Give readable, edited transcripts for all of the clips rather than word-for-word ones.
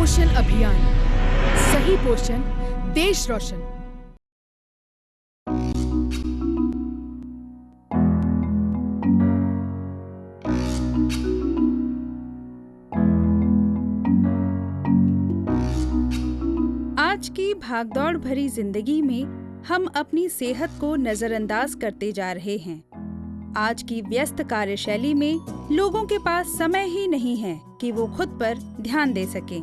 पोषण अभियान, सही पोषण देश रोशन। आज की भागदौड़ भरी जिंदगी में हम अपनी सेहत को नजरअंदाज करते जा रहे हैं। आज की व्यस्त कार्यशैली में लोगों के पास समय ही नहीं है कि वो खुद पर ध्यान दे सकें।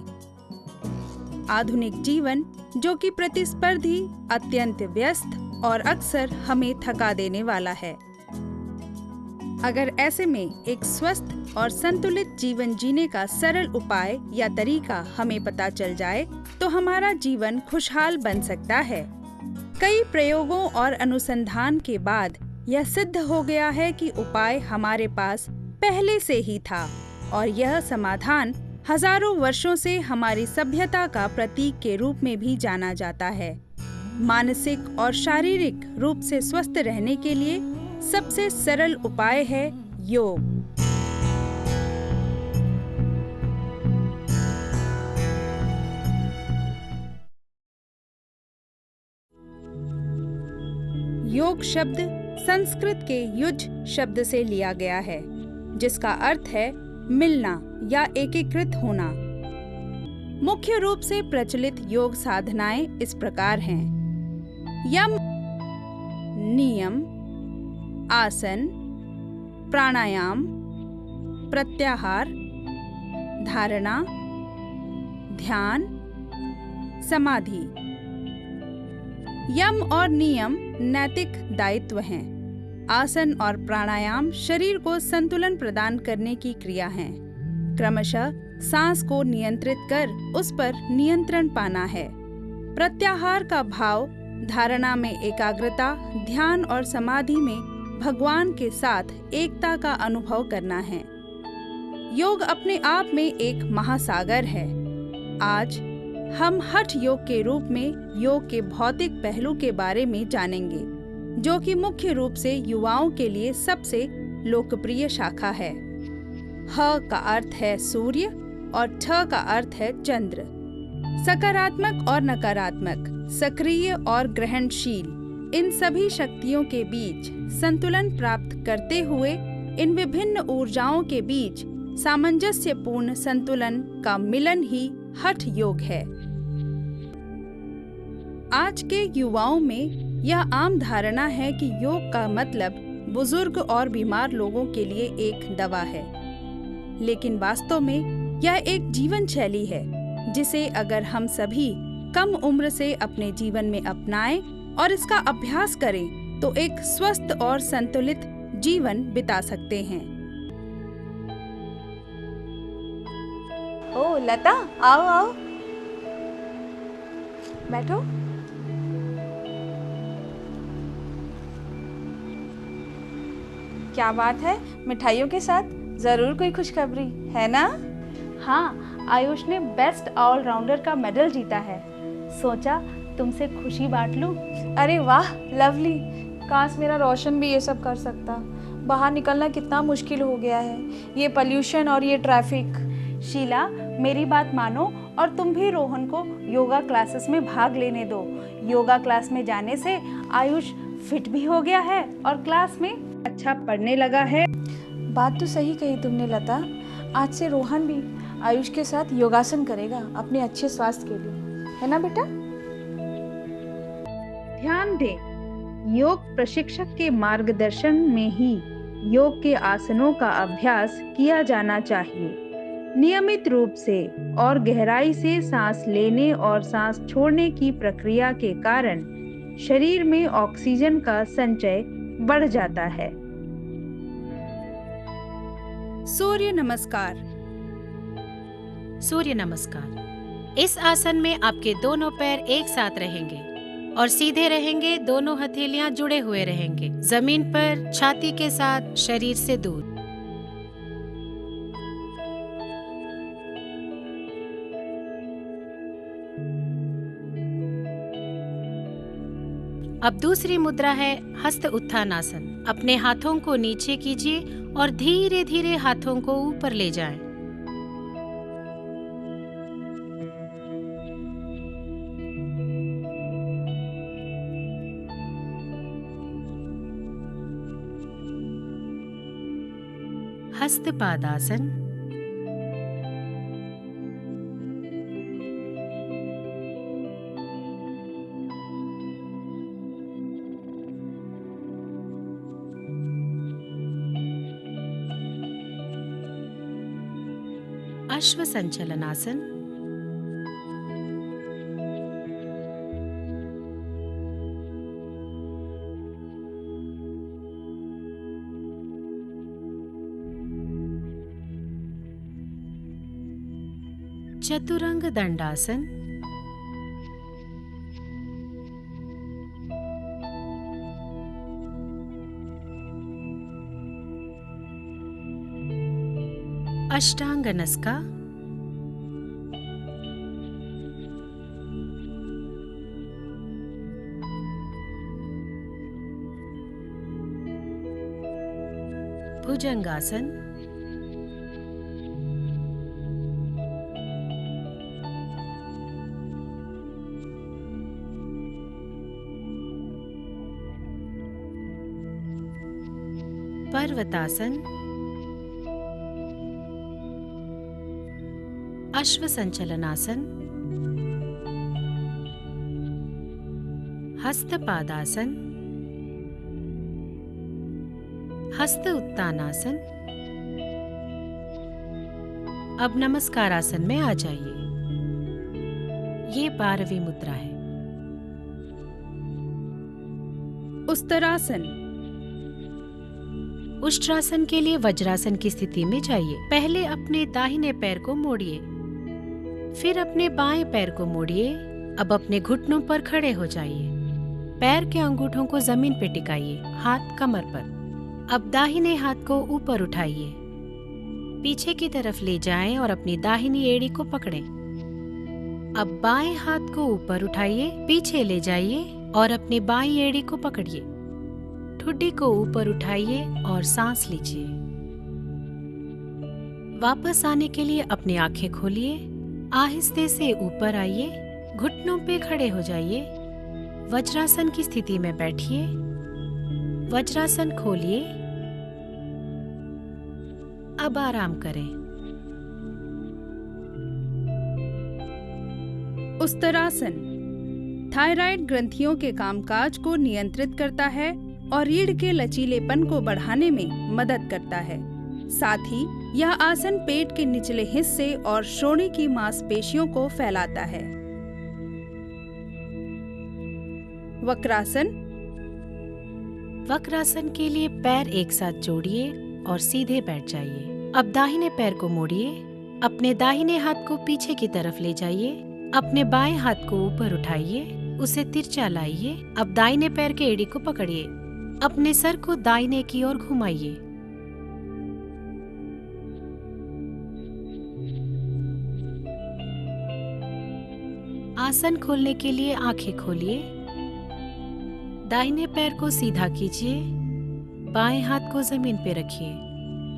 आधुनिक जीवन, जो कि प्रतिस्पर्धी, अत्यंत व्यस्त और अक्सर हमें थका देने वाला है। अगर ऐसे में एक स्वस्थ और संतुलित जीवन जीने का सरल उपाय या तरीका हमें पता चल जाए तो हमारा जीवन खुशहाल बन सकता है। कई प्रयोगों और अनुसंधान के बाद यह सिद्ध हो गया है कि उपाय हमारे पास पहले से ही था और यह समाधान हजारों वर्षों से हमारी सभ्यता का प्रतीक के रूप में भी जाना जाता है। मानसिक और शारीरिक रूप से स्वस्थ रहने के लिए सबसे सरल उपाय है योग। योग शब्द संस्कृत के युज शब्द से लिया गया है, जिसका अर्थ है मिलना या एकीकृत होना। मुख्य रूप से प्रचलित योग साधनाएं इस प्रकार हैं: यम, नियम, आसन, प्राणायाम, प्रत्याहार, धारणा, ध्यान, समाधि। यम और नियम नैतिक दायित्व हैं। आसन और प्राणायाम शरीर को संतुलन प्रदान करने की क्रिया हैं। क्रमशः सांस को नियंत्रित कर उस पर नियंत्रण पाना है। प्रत्याहार का भाव धारणा में एकाग्रता, ध्यान और समाधि में भगवान के साथ एकता का अनुभव करना है। योग अपने आप में एक महासागर है। आज हम हठ योग के रूप में योग के भौतिक पहलू के बारे में जानेंगे, जो कि मुख्य रूप से युवाओं के लिए सबसे लोकप्रिय शाखा है। ह का अर्थ है सूर्य और ठ का अर्थ है चंद्र। सकारात्मक और नकारात्मक, सक्रिय और ग्रहणशील, इन सभी शक्तियों के बीच संतुलन प्राप्त करते हुए इन विभिन्न ऊर्जाओं के बीच सामंजस्यपूर्ण संतुलन का मिलन ही हठ योग है। आज के युवाओं में यह आम धारणा है कि योग का मतलब बुजुर्ग और बीमार लोगों के लिए एक दवा है, लेकिन वास्तव में यह एक जीवन शैली है जिसे अगर हम सभी कम उम्र से अपने जीवन में अपनाएं और इसका अभ्यास करें तो एक स्वस्थ और संतुलित जीवन बिता सकते हैं। ओ लता, आओ आओ, बैठो। क्या बात है, मिठाइयों के साथ जरूर कोई खुशखबरी है ना? हाँ, आयुष ने बेस्ट ऑलराउंडर का मेडल जीता है। सोचा तुमसे खुशी बांट लूं। अरे वाह, लवली। काश मेरा रोशन भी ये सब कर सकता। बाहर निकलना कितना मुश्किल हो गया है, ये पोल्यूशन और ये ट्रैफिक। शीला, मेरी बात मानो और तुम भी रोहन को योगा क्लासेस में भाग लेने दो। योगा क्लास में जाने से आयुष फिट भी हो गया है और क्लास में अच्छा पढ़ने लगा है। बात तो सही कही तुमने लता। आज से रोहन भी आयुष के साथ योगासन करेगा अपने अच्छे स्वास्थ्य के लिए, है ना बेटा? ध्यान दें, योग प्रशिक्षक के मार्गदर्शन में ही योग के आसनों का अभ्यास किया जाना चाहिए। नियमित रूप से और गहराई से सांस लेने और सांस छोड़ने की प्रक्रिया के कारण शरीर में ऑक्सीजन का संचय बढ़ जाता है। सूर्य नमस्कार। सूर्य नमस्कार। इस आसन में आपके दोनों पैर एक साथ रहेंगे और सीधे रहेंगे। दोनों हथेलियां जुड़े हुए रहेंगे, जमीन पर, छाती के साथ, शरीर से दूर। अब दूसरी मुद्रा है हस्त उत्थानासन। अपने हाथों को नीचे कीजिए और धीरे धीरे हाथों को ऊपर ले जाएं। हस्तपादासन, अश्व संचलनासन, चतुरंग दंडासन, अष्टांग नस्का, भुजंगासन, पर्वतासन, अश्व संचलनासन, हस्तपादासन, हस्त उत्तानासन। अब नमस्कार आसन में आ जाइए। ये 12वीं मुद्रा है। उस्तरासन। उष्ट्रासन के लिए वज्रासन की स्थिति में जाइए। पहले अपने दाहिने पैर को मोड़िए, फिर अपने बाएं पैर को मोड़िए। अब अपने घुटनों पर खड़े हो जाइए। पैर के अंगूठों को जमीन पे टिकाइए, हाथ कमर पर। अब दाहिने हाथ को ऊपर उठाइए, पीछे की तरफ ले जाएं और अपनी दाहिनी एड़ी को पकड़ें। अब बाएं हाथ को ऊपर उठाइए, पीछे ले जाइए और अपनी बाईं एड़ी को पकड़िए। ठुड्डी को ऊपर उठाइए और सांस लीजिए। वापस आने के लिए अपनी आंखें खोलिए, आहिस्ते से ऊपर आइए, घुटनों पे खड़े हो जाइए। वज्रासन की स्थिति में बैठिए। वज्रासन खोलिए। अब आराम करें। उस्तरासन थायराइड ग्रंथियों के कामकाज को नियंत्रित करता है और रीढ़ के लचीलेपन को बढ़ाने में मदद करता है। साथ ही यह आसन पेट के निचले हिस्से और श्रोणि की मांसपेशियों को फैलाता है। वक्रासन। वक्रासन के लिए पैर एक साथ जोड़िए और सीधे बैठ जाइए। अब दाहिने पैर को मोड़िए, अपने दाहिने हाथ को पीछे की तरफ ले जाइए। अपने बाएं हाथ को ऊपर उठाइए, उसे तिरछा लाइए। अब दाहिने पैर के एड़ी को पकड़िए, अपने सर को दाहिने की ओर घुमाइए। आसन खोलने के लिए आंखें खोलिए। दाहिने पैर को सीधा कीजिए, बाएं हाथ को जमीन पर रखिए।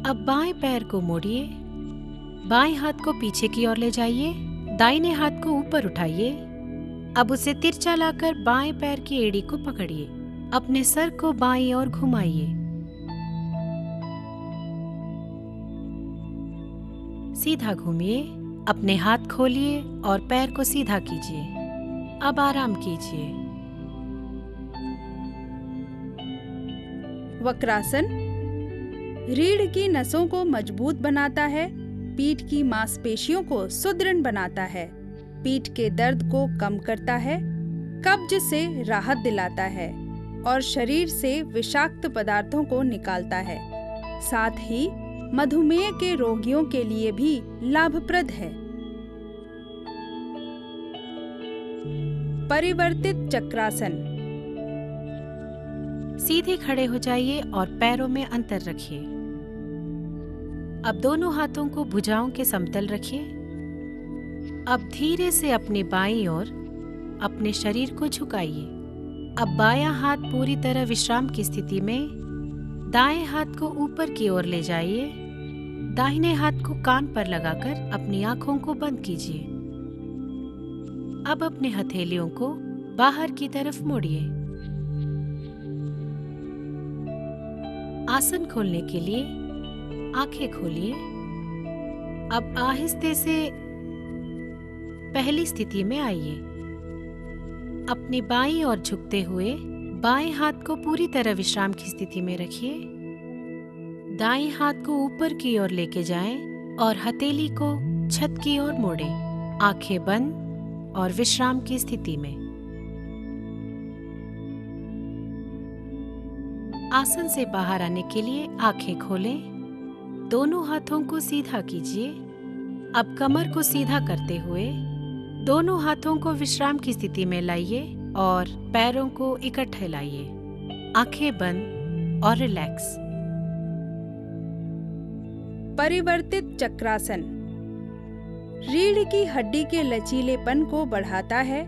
अब बाएं पैर को मोड़िए, बाएं हाथ को पीछे की ओर ले जाइए, दाहिने हाथ को ऊपर उठाइए। अब उसे तिरछा लाकर बाएं पैर की एड़ी को पकड़िए, अपने सर को बाईं ओर घुमाइए। सीधा घूमिए, अपने हाथ खोलिए और पैर को सीधा कीजिए। अब आराम कीजिए। वक्रासन रीढ़ की नसों को मजबूत बनाता है, पीठ की मांसपेशियों को सुदृढ़ बनाता है, पीठ के दर्द को कम करता है, कब्ज से राहत दिलाता है और शरीर से विषाक्त पदार्थों को निकालता है। साथ ही मधुमेह के रोगियों के लिए भी लाभप्रद है। परिवर्तित चक्रासन। सीधे खड़े हो जाइए और पैरों में अंतर रखिए। अब दोनों हाथों को भुजाओं के समतल रखिए। अब धीरे से अपनी बाईं ओर अपने शरीर को झुकाइए। अब बायां हाथ पूरी तरह विश्राम की स्थिति में, दाएं हाथ को ऊपर की ओर ले जाइए। दाहिने हाथ को कान पर लगाकर अपनी आंखों को बंद कीजिए। अब अपने हथेलियों को बाहर की तरफ मोड़िए। आसन खोलने के लिए आंखें खोलिए। अब आहिस्ते से पहली स्थिति में आइए। अपनी बाईं ओर झुकते हुए बाएं हाथ को पूरी तरह विश्राम की स्थिति में रखिए। दाएं हाथ को ऊपर की ओर लेके जाएं और हथेली को छत की ओर मोड़ें। आंखें बंद और विश्राम की स्थिति में। आसन से बाहर आने के लिए आंखें खोलें। दोनों हाथों को सीधा कीजिए। अब कमर को सीधा करते हुए दोनों हाथों को विश्राम की स्थिति में लाइए और पैरों को इकट्ठे लाइए। आंखें बंद और रिलैक्स। परिवर्तित चक्रासन रीढ़ की हड्डी के लचीलेपन को बढ़ाता है,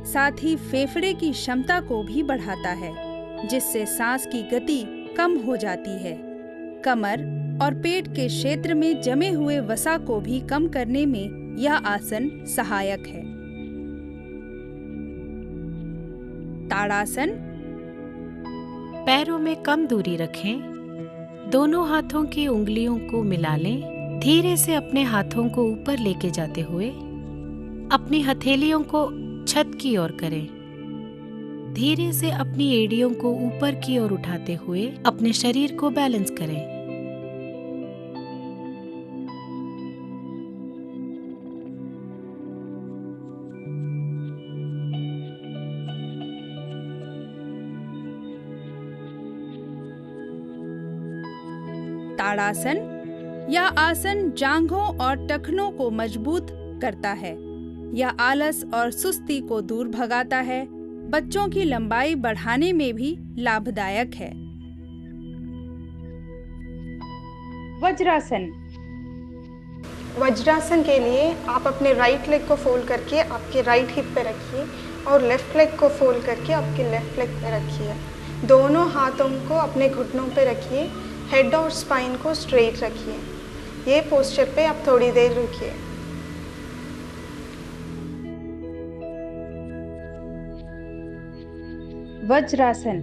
साथ ही फेफड़े की क्षमता को भी बढ़ाता है, जिससे सांस की गति कम हो जाती है। कमर और पेट के क्षेत्र में जमे हुए वसा को भी कम करने में यह आसन सहायक है। ताड़ासन। पैरों में कम दूरी रखें। दोनों हाथों की उंगलियों को मिला लें। धीरे से अपने हाथों को ऊपर लेके जाते हुए अपनी हथेलियों को छत की ओर करें। धीरे से अपनी एड़ियों को ऊपर की ओर उठाते हुए अपने शरीर को बैलेंस करें। ताड़ासन। यह आसन जांघों और टखनों को मजबूत करता है। यह आलस और सुस्ती को दूर भगाता है। बच्चों की लंबाई बढ़ाने में भी लाभदायक है। वज्रासन। वज्रासन के लिए आप अपने राइट लेग को फोल्ड करके आपके राइट हिप पे रखिए और लेफ्ट लेग को फोल्ड करके आपके लेफ्ट लेग पे रखिए। दोनों हाथों को अपने घुटनों पे रखिए। हेड और स्पाइन को स्ट्रेट रखिए। ये पोस्चर पे आप थोड़ी देर रुकिए। वज्रासन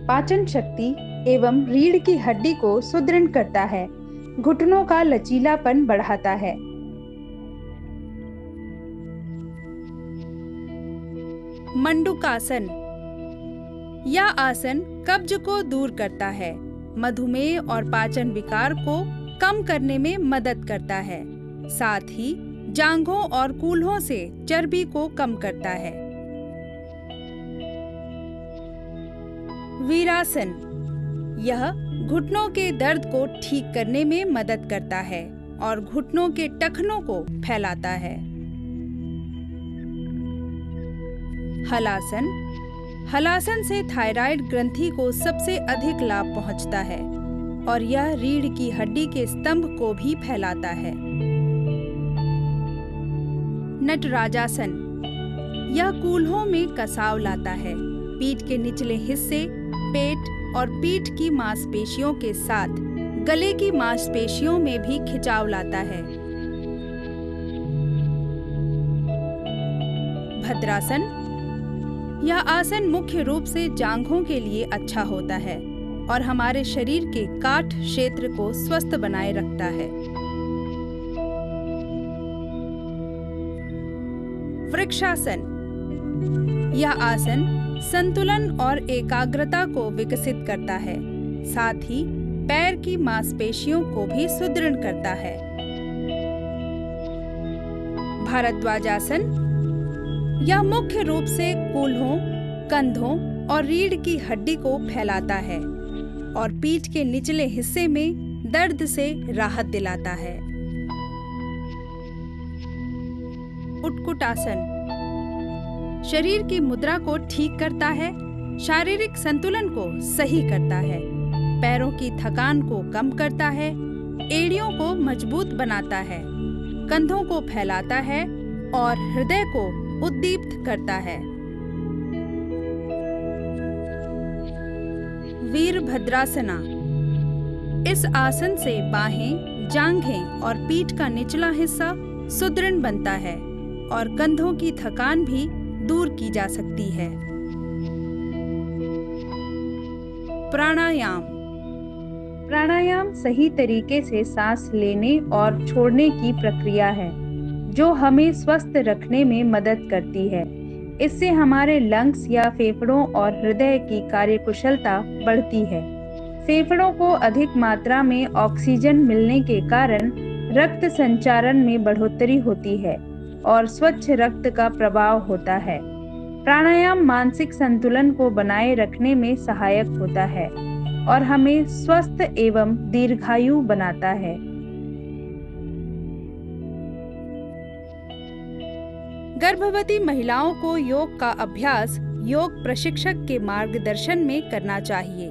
पाचन शक्ति एवं रीढ़ की हड्डी को सुदृढ़ करता है। घुटनों का लचीलापन बढ़ाता है। मंडूकासन। यह आसन कब्ज को दूर करता है, मधुमेह और पाचन विकार को कम करने में मदद करता है, साथ ही जांघों और कूल्हों से चर्बी को कम करता है। वीरासन। यह घुटनों के दर्द को ठीक करने में मदद करता है और घुटनों के टखनों को फैलाता है। हलासन। हलासन से थायराइड ग्रंथि को सबसे अधिक लाभ पहुंचता है और यह रीढ़ की हड्डी के स्तंभ को भी फैलाता है। नटराजासन। यह कूल्हों में कसाव लाता है। पीठ के निचले हिस्से, पेट और पीठ की मांसपेशियों के साथ गले की मांसपेशियों में भी खिंचाव लाता है। भद्रासन। यह आसन मुख्य रूप से जांघों के लिए अच्छा होता है और हमारे शरीर के काठ क्षेत्र को स्वस्थ बनाए रखता है। वृक्षासन। यह आसन संतुलन और एकाग्रता को विकसित करता है, साथ ही पैर की मांसपेशियों को भी सुदृढ़ करता है। भारद्वाजासन। यह मुख्य रूप से कूल्हों, कंधों और रीढ़ की हड्डी को फैलाता है और पीठ के निचले हिस्से में दर्द से राहत दिलाता है। उत्कुटासन। शरीर की मुद्रा को ठीक करता है, शारीरिक संतुलन को सही करता है, पैरों की थकान को कम करता है, एड़ियों को मजबूत बनाता है, कंधों को फैलाता है और हृदय को उद्दीप्त करता है। वीरभद्रासना। इस आसन से बाहें, जांघें और पीठ का निचला हिस्सा सुदृढ़ बनता है और कंधों की थकान भी दूर की जा सकती है। प्राणायाम। प्राणायाम सही तरीके से सांस लेने और छोड़ने की प्रक्रिया है जो हमें स्वस्थ रखने में मदद करती है। इससे हमारे लंग्स या फेफड़ों और हृदय की कार्यकुशलता बढ़ती है। फेफड़ों को अधिक मात्रा में ऑक्सीजन मिलने के कारण रक्त संचारण में बढ़ोतरी होती है और स्वच्छ रक्त का प्रवाह होता है। प्राणायाम मानसिक संतुलन को बनाए रखने में सहायक होता है और हमें स्वस्थ एवं दीर्घायु बनाता है। गर्भवती महिलाओं को योग का अभ्यास योग प्रशिक्षक के मार्गदर्शन में करना चाहिए।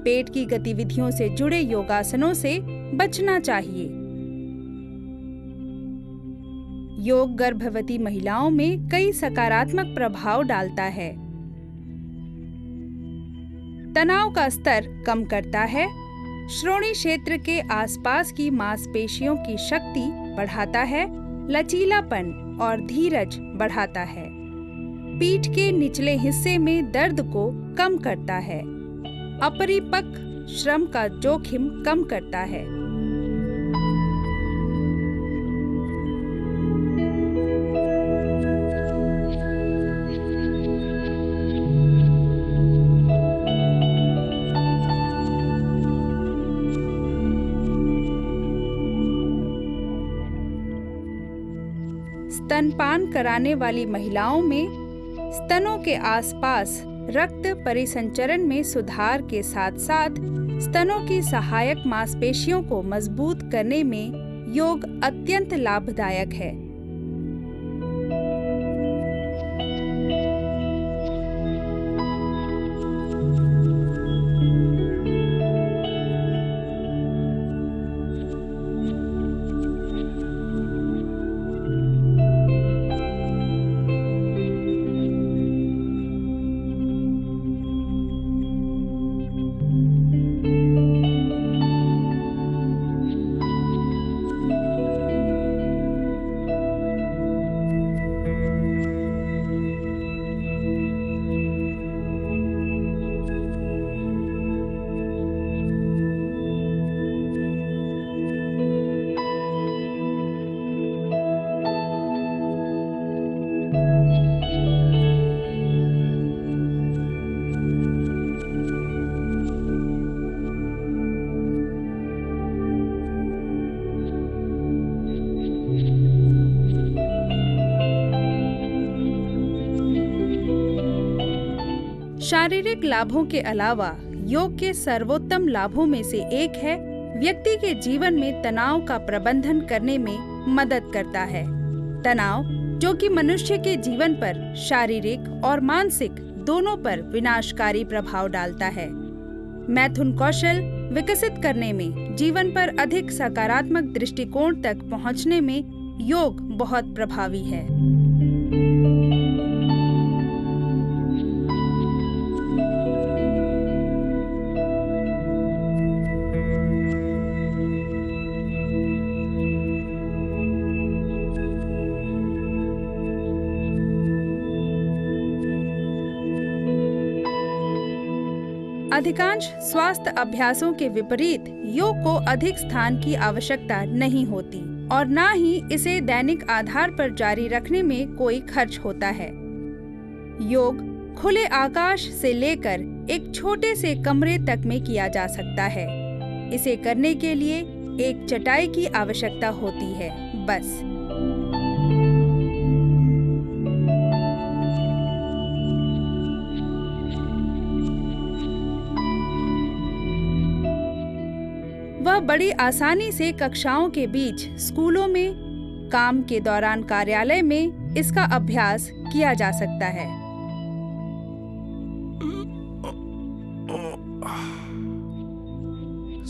पेट की गतिविधियों से जुड़े योगासनों से बचना चाहिए। योग गर्भवती महिलाओं में कई सकारात्मक प्रभाव डालता है। तनाव का स्तर कम करता है, श्रोणि क्षेत्र के आसपास की मांसपेशियों की शक्ति बढ़ाता है, लचीलापन और धीरज बढ़ाता है, पीठ के निचले हिस्से में दर्द को कम करता है, अपरिपक्व श्रम का जोखिम कम करता है। स्तनपान कराने वाली महिलाओं में स्तनों के आसपास रक्त परिसंचरण में सुधार के साथ साथ स्तनों की सहायक मांसपेशियों को मजबूत करने में योग अत्यंत लाभदायक है। शारीरिक लाभों के अलावा योग के सर्वोत्तम लाभों में से एक है व्यक्ति के जीवन में तनाव का प्रबंधन करने में मदद करता है। तनाव जो कि मनुष्य के जीवन पर शारीरिक और मानसिक दोनों पर विनाशकारी प्रभाव डालता है। मैथुन कौशल विकसित करने में जीवन पर अधिक सकारात्मक दृष्टिकोण तक पहुंचने में योग बहुत प्रभावी है। अधिकांश स्वास्थ्य अभ्यासों के विपरीत योग को अधिक स्थान की आवश्यकता नहीं होती और न ही इसे दैनिक आधार पर जारी रखने में कोई खर्च होता है। योग खुले आकाश से लेकर एक छोटे से कमरे तक में किया जा सकता है। इसे करने के लिए एक चटाई की आवश्यकता होती है, बस। वह बड़ी आसानी से कक्षाओं के बीच, स्कूलों में, काम के दौरान कार्यालय में इसका अभ्यास किया जा सकता है।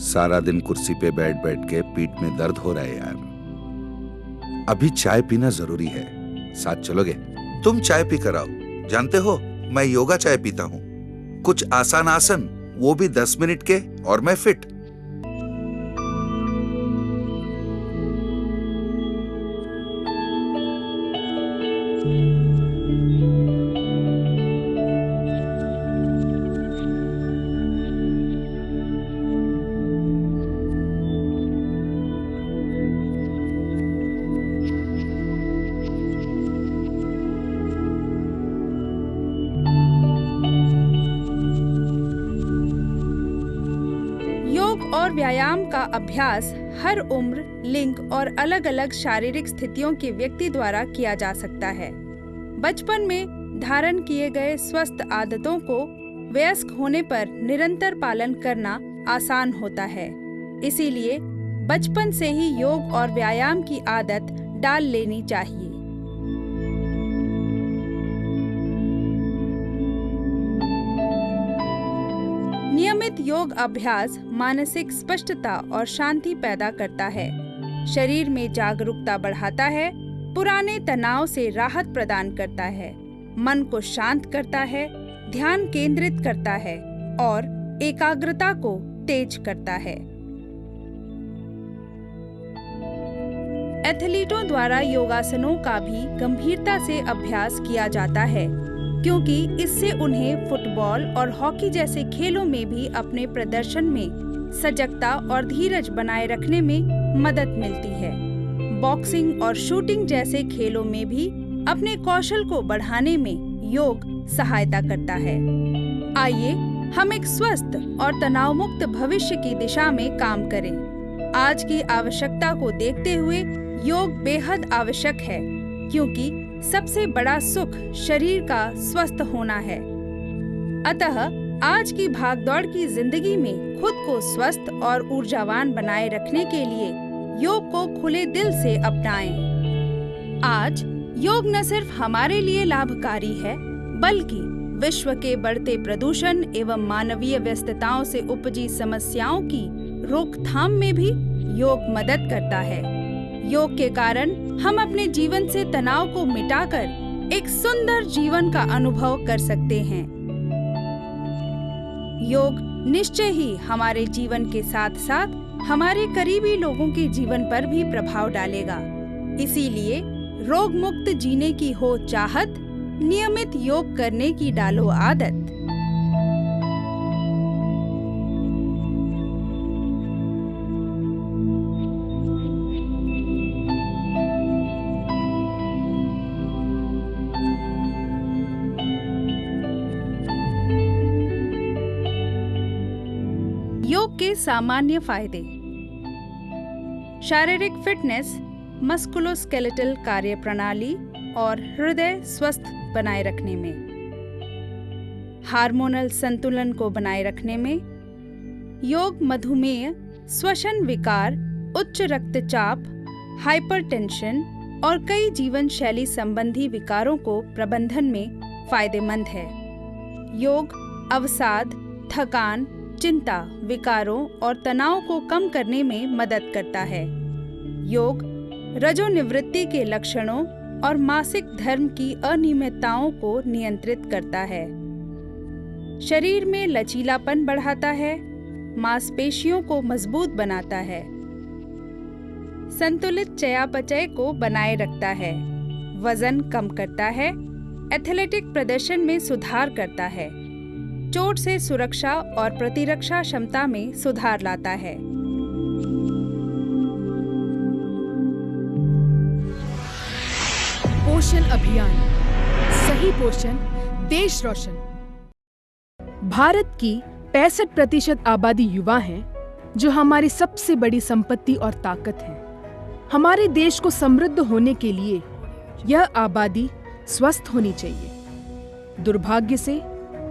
सारा दिन कुर्सी पे बैठ बैठ के पीठ में दर्द हो रहा है यार। अभी चाय पीना जरूरी है। साथ चलोगे? तुम चाय पी कर आओ। जानते हो मैं योगा चाय पीता हूँ। कुछ आसान आसन, वो भी 10 मिनट के, और मैं फिट। व्यायाम का अभ्यास हर उम्र, लिंग और अलग-अलग शारीरिक स्थितियों के व्यक्ति द्वारा किया जा सकता है। बचपन में धारण किए गए स्वस्थ आदतों को वयस्क होने पर निरंतर पालन करना आसान होता है। इसीलिए बचपन से ही योग और व्यायाम की आदत डाल लेनी चाहिए। नियमित योग अभ्यास मानसिक स्पष्टता और शांति पैदा करता है, शरीर में जागरूकता बढ़ाता है, पुराने तनाव से राहत प्रदान करता है, मन को शांत करता है, ध्यान केंद्रित करता है और एकाग्रता को तेज करता है। एथलीटों द्वारा योगासनों का भी गंभीरता से अभ्यास किया जाता है, क्योंकि इससे उन्हें फुटबॉल और हॉकी जैसे खेलों में भी अपने प्रदर्शन में सजगता और धीरज बनाए रखने में मदद मिलती है। बॉक्सिंग और शूटिंग जैसे खेलों में भी अपने कौशल को बढ़ाने में योग सहायता करता है। आइए हम एक स्वस्थ और तनाव मुक्त भविष्य की दिशा में काम करें। आज की आवश्यकता को देखते हुए योग बेहद आवश्यक है, क्योंकि सबसे बड़ा सुख शरीर का स्वस्थ होना है। अतः आज की भागदौड़ की जिंदगी में खुद को स्वस्थ और ऊर्जावान बनाए रखने के लिए योग को खुले दिल से अपनाएं। आज योग न सिर्फ हमारे लिए लाभकारी है, बल्कि विश्व के बढ़ते प्रदूषण एवं मानवीय व्यस्तताओं से उपजी समस्याओं की रोकथाम में भी योग मदद करता है। योग के कारण हम अपने जीवन से तनाव को मिटाकर एक सुंदर जीवन का अनुभव कर सकते हैं। योग निश्चय ही हमारे जीवन के साथ साथ हमारे करीबी लोगों के जीवन पर भी प्रभाव डालेगा। इसीलिए रोग मुक्त जीने की हो चाहत, नियमित योग करने की डालो आदत। योग के सामान्य फायदे। शारीरिक फिटनेस, मस्कुलोस्केलेटल कार्यप्रणाली और हृदय स्वस्थ बनाए रखने में, हार्मोनल संतुलन को बनाए रखने में, योग मधुमेह, श्वसन विकार, उच्च रक्तचाप, हाइपरटेंशन और कई जीवन शैली संबंधी विकारों को प्रबंधन में फायदेमंद है। योग अवसाद, थकान, चिंता, विकारों और तनाव को कम करने में मदद करता है। योग रजोनिवृत्ति के लक्षणों और मासिक धर्म की अनियमितताओं को नियंत्रित करता है। शरीर में लचीलापन बढ़ाता है, मांसपेशियों को मजबूत बनाता है, संतुलित चयापचय को बनाए रखता है, वजन कम करता है, एथलेटिक प्रदर्शन में सुधार करता है, चोट से सुरक्षा और प्रतिरक्षा क्षमता में सुधार लाता है। पोषण अभियान, सही पोषण, देश रोशन। भारत की 65% आबादी युवा है, जो हमारी सबसे बड़ी संपत्ति और ताकत है। हमारे देश को समृद्ध होने के लिए यह आबादी स्वस्थ होनी चाहिए। दुर्भाग्य से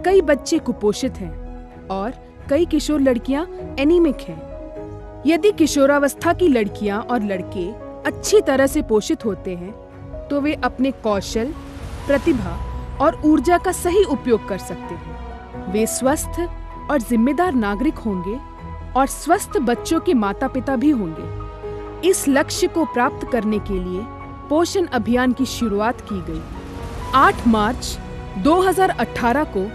कई बच्चे कुपोषित हैं और कई किशोर लड़कियां एनीमिक हैं। यदि किशोरावस्था की लड़कियां और लड़के अच्छी तरह से पोषित होते हैं, तो वे अपने कौशल, प्रतिभा और ऊर्जा का सही उपयोग कर सकते हैं। वे स्वस्थ और जिम्मेदार नागरिक होंगे और स्वस्थ बच्चों के माता पिता भी होंगे। इस लक्ष्य को प्राप्त करने के लिए पोषण अभियान की शुरुआत की गई। 8 मार्च 2018 को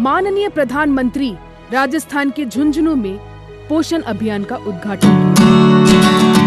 माननीय प्रधानमंत्री राजस्थान के झुंझुनू में पोषण अभियान का उद्घाटन किया।